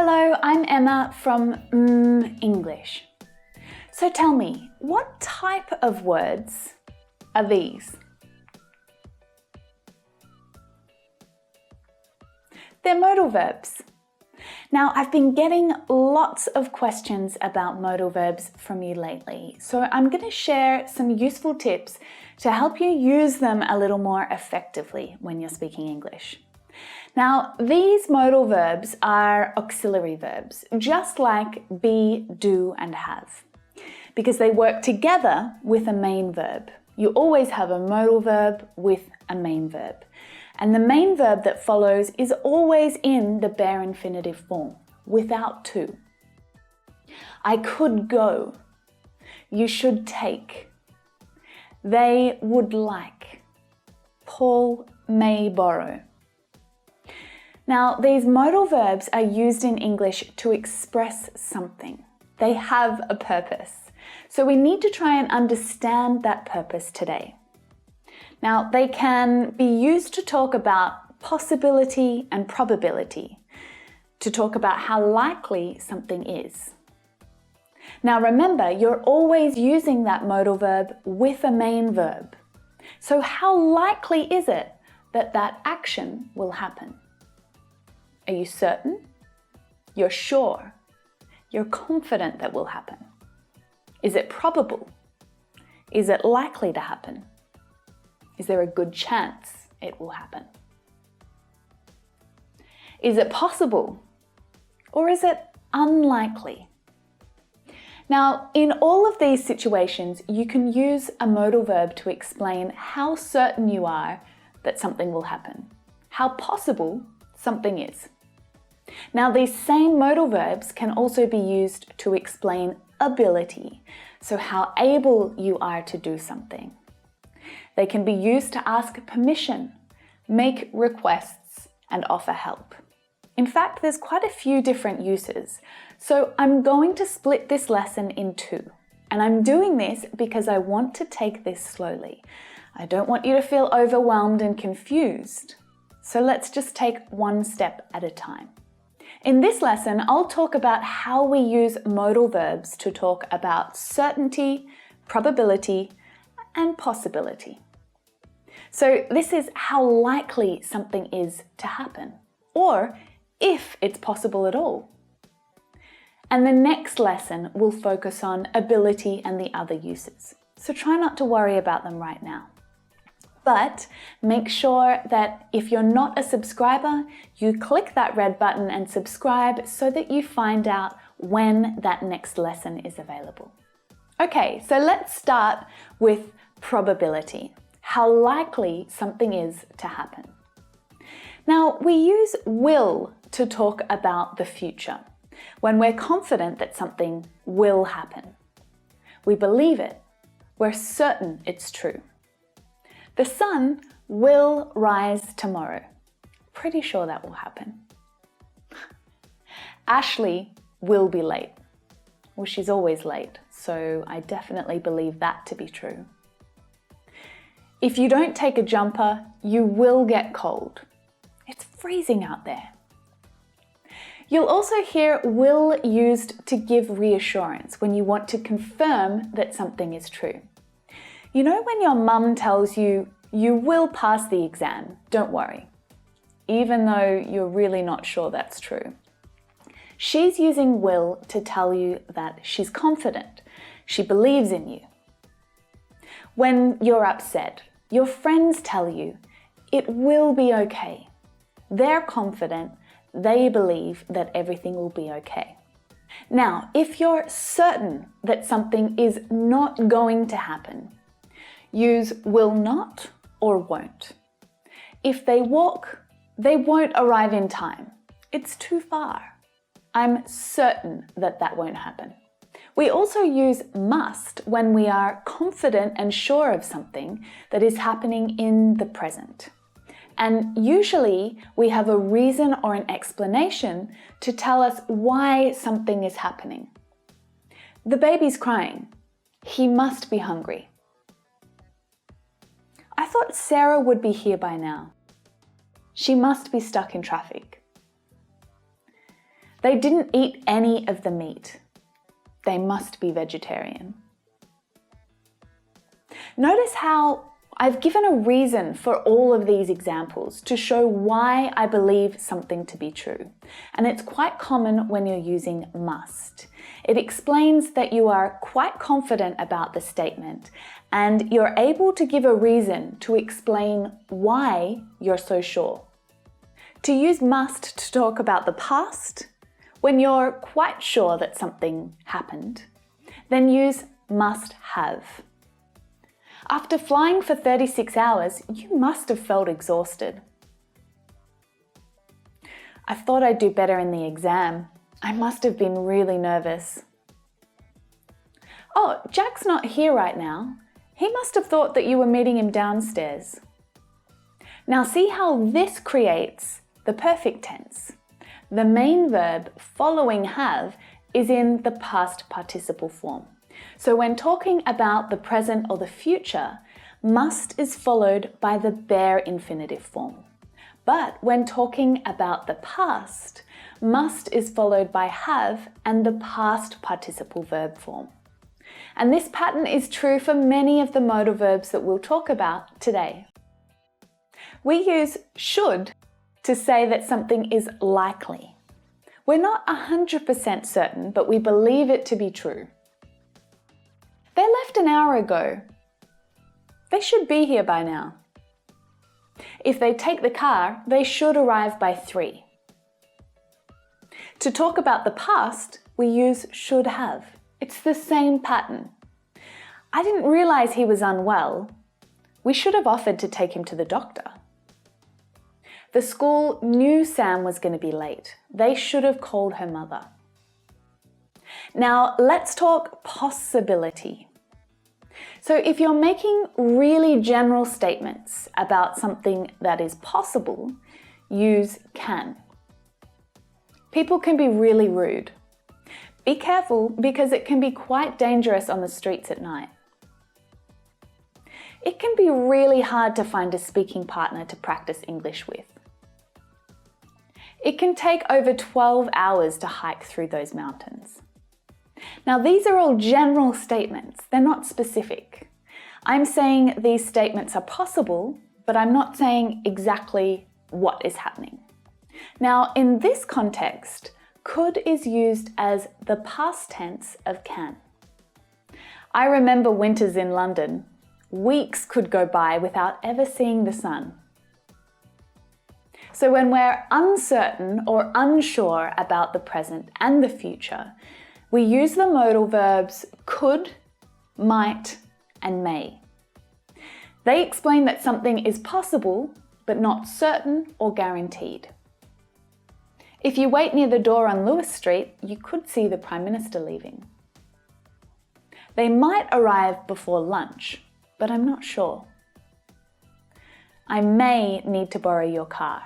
Hello, I'm Emma from mmmEnglish. So tell me, what type of words are these? They're modal verbs. Now, I've been getting lots of questions about modal verbs from you lately, so I'm going to share some useful tips to help you use them a little more effectively when you're speaking English. Now, these modal verbs are auxiliary verbs, just like be, do, and have, because they work together with a main verb. You always have a modal verb with a main verb. And the main verb that follows is always in the bare infinitive form, without to. I could go. You should take. They would like. Paul may borrow. Now, these modal verbs are used in English to express something. They have a purpose. So we need to try and understand that purpose today. Now, they can be used to talk about possibility and probability, to talk about how likely something is. Now, remember, you're always using that modal verb with a main verb. So how likely is it that that action will happen? Are you certain? You're sure? You're confident that will happen? Is it probable? Is it likely to happen? Is there a good chance it will happen? Is it possible? Or is it unlikely? Now, in all of these situations, you can use a modal verb to explain how certain you are that something will happen, how possible something is. Now, these same modal verbs can also be used to explain ability, so how able you are to do something. They can be used to ask permission, make requests, and offer help. In fact, there's quite a few different uses, so I'm going to split this lesson in two. And I'm doing this because I want to take this slowly. I don't want you to feel overwhelmed and confused. So let's just take one step at a time. In this lesson, I'll talk about how we use modal verbs to talk about certainty, probability, and possibility. So this is how likely something is to happen, or if it's possible at all. And the next lesson will focus on ability and the other uses. So try not to worry about them right now. But make sure that if you're not a subscriber, you click that red button and subscribe so that you find out when that next lesson is available. Okay, so let's start with probability, how likely something is to happen. Now, we use will to talk about the future, when we're confident that something will happen. We believe it. We're certain it's true. The sun will rise tomorrow. Pretty sure that will happen. Ashley will be late. Well, she's always late, so I definitely believe that to be true. If you don't take a jumper, you will get cold. It's freezing out there. You'll also hear will used to give reassurance when you want to confirm that something is true. You know when your mum tells you, you will pass the exam, don't worry, even though you're really not sure that's true. She's using will to tell you that she's confident, she believes in you. When you're upset, your friends tell you it will be okay. They're confident, they believe that everything will be okay. Now, if you're certain that something is not going to happen, use will not or won't. If they walk, they won't arrive in time. It's too far. I'm certain that that won't happen. We also use must when we are confident and sure of something that is happening in the present. And usually we have a reason or an explanation to tell us why something is happening. The baby's crying. He must be hungry. I thought Sarah would be here by now. She must be stuck in traffic. They didn't eat any of the meat. They must be vegetarian. Notice how I've given a reason for all of these examples to show why I believe something to be true. And it's quite common when you're using must. It explains that you are quite confident about the statement and you're able to give a reason to explain why you're so sure. To use must to talk about the past, when you're quite sure that something happened, then use must have. After flying for 36 hours, you must have felt exhausted. I thought I'd do better in the exam. I must have been really nervous. Oh, Jack's not here right now. He must have thought that you were meeting him downstairs. Now see how this creates the perfect tense. The main verb following have is in the past participle form. So when talking about the present or the future, must is followed by the bare infinitive form. But when talking about the past, must is followed by have and the past participle verb form. And this pattern is true for many of the modal verbs that we'll talk about today. We use should to say that something is likely. We're not 100% certain, but we believe it to be true. They left an hour ago. They should be here by now. If they take the car, they should arrive by 3. To talk about the past, we use should have. It's the same pattern. I didn't realize he was unwell. We should have offered to take him to the doctor. The school knew Sam was going to be late. They should have called her mother. Now, let's talk possibility. So if you're making really general statements about something that is possible, use can. People can be really rude. Be careful because it can be quite dangerous on the streets at night. It can be really hard to find a speaking partner to practice English with. It can take over 12 hours to hike through those mountains. Now, these are all general statements. They're not specific. I'm saying these statements are possible, but I'm not saying exactly what is happening. Now, in this context, could is used as the past tense of can. I remember winters in London. Weeks could go by without ever seeing the sun. So when we're uncertain or unsure about the present and the future, we use the modal verbs could, might, and may. They explain that something is possible, but not certain or guaranteed. If you wait near the door on Lewis Street, you could see the Prime Minister leaving. They might arrive before lunch, but I'm not sure. I may need to borrow your car.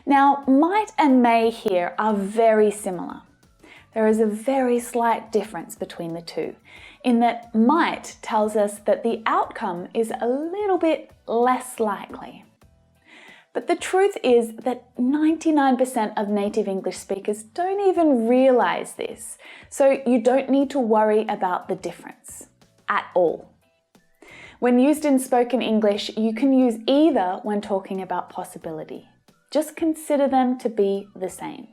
Now, might and may here are very similar. There is a very slight difference between the two, in that might tells us that the outcome is a little bit less likely. But the truth is that 99% of native English speakers don't even realize this, so you don't need to worry about the difference at all. When used in spoken English, you can use either when talking about possibility. Just consider them to be the same.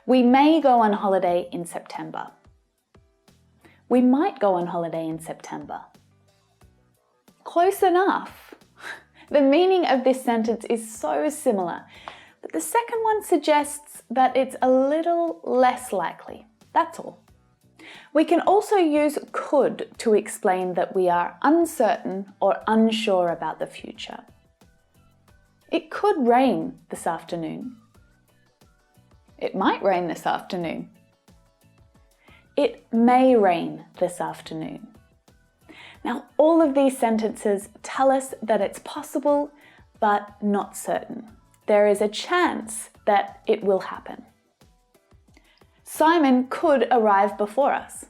We may go on holiday in September. We might go on holiday in September. Close enough. The meaning of this sentence is so similar, but the second one suggests that it's a little less likely. That's all. We can also use could to explain that we are uncertain or unsure about the future. It could rain this afternoon. It might rain this afternoon. It may rain this afternoon. Now, all of these sentences tell us that it's possible, but not certain. There is a chance that it will happen. Simon could arrive before us.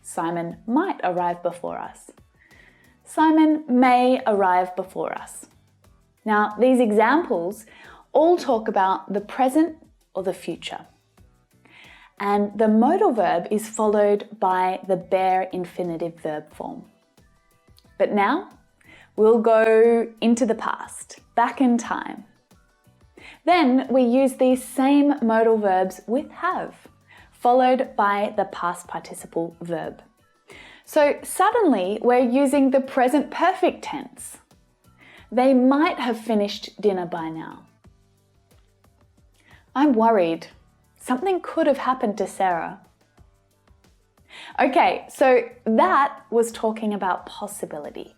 Simon might arrive before us. Simon may arrive before us. Now, these examples all talk about the present or the future. and the modal verb is followed by the bare infinitive verb form. But now, we'll go into the past, back in time. Then we use these same modal verbs with have, followed by the past participle verb. So suddenly we're using the present perfect tense. They might have finished dinner by now. I'm worried. Something could have happened to Sarah. Okay, so that was talking about possibility.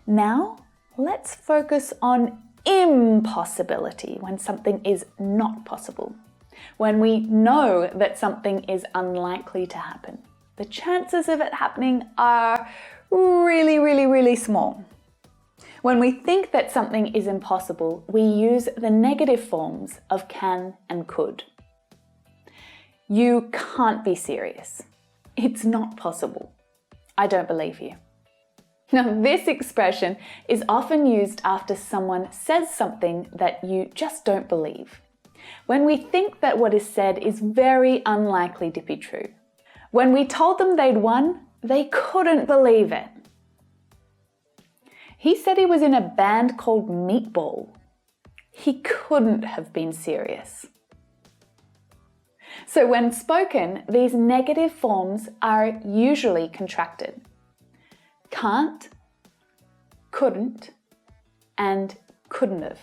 Now, let's focus on impossibility, when something is not possible. When we know that something is unlikely to happen. The chances of it happening are really, really, really small. When we think that something is impossible, we use the negative forms of can and could. You can't be serious. It's not possible. I don't believe you. Now, this expression is often used after someone says something that you just don't believe. When we think that what is said is very unlikely to be true. When we told them they'd won, they couldn't believe it. He said he was in a band called Meatball. He couldn't have been serious. So when spoken, these negative forms are usually contracted. Can't, couldn't, and couldn't have.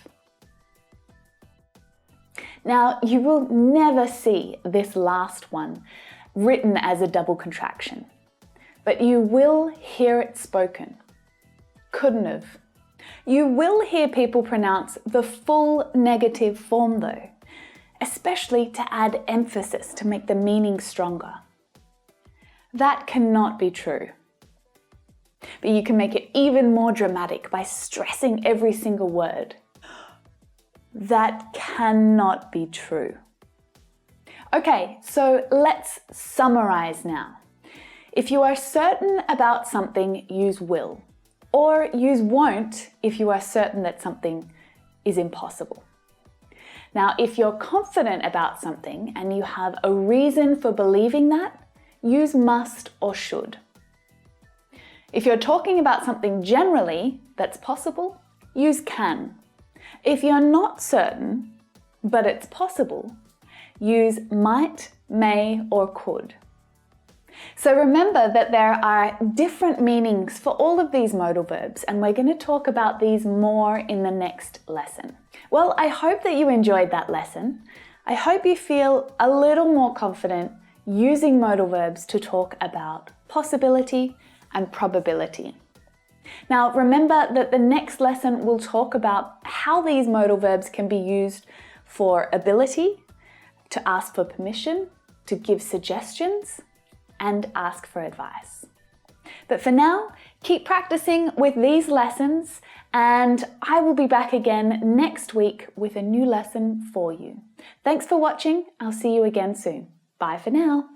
Now, you will never see this last one written as a double contraction, but you will hear it spoken. Couldn't have. You will hear people pronounce the full negative form though, especially to add emphasis to make the meaning stronger. That cannot be true. But you can make it even more dramatic by stressing every single word. That cannot be true. Okay, so let's summarize now. If you are certain about something, use will, or use won't if you are certain that something is impossible. Now, if you're confident about something and you have a reason for believing that, use must or should. If you're talking about something generally that's possible, use can. If you're not certain, but it's possible, use might, may, or could. So remember that there are different meanings for all of these modal verbs, and we're going to talk about these more in the next lesson. Well, I hope that you enjoyed that lesson. I hope you feel a little more confident using modal verbs to talk about possibility and probability. Now, remember that the next lesson will talk about how these modal verbs can be used for ability, to ask for permission, to give suggestions, and ask for advice. But for now, keep practicing with these lessons, and I will be back again next week with a new lesson for you. Thanks for watching. I'll see you again soon. Bye for now.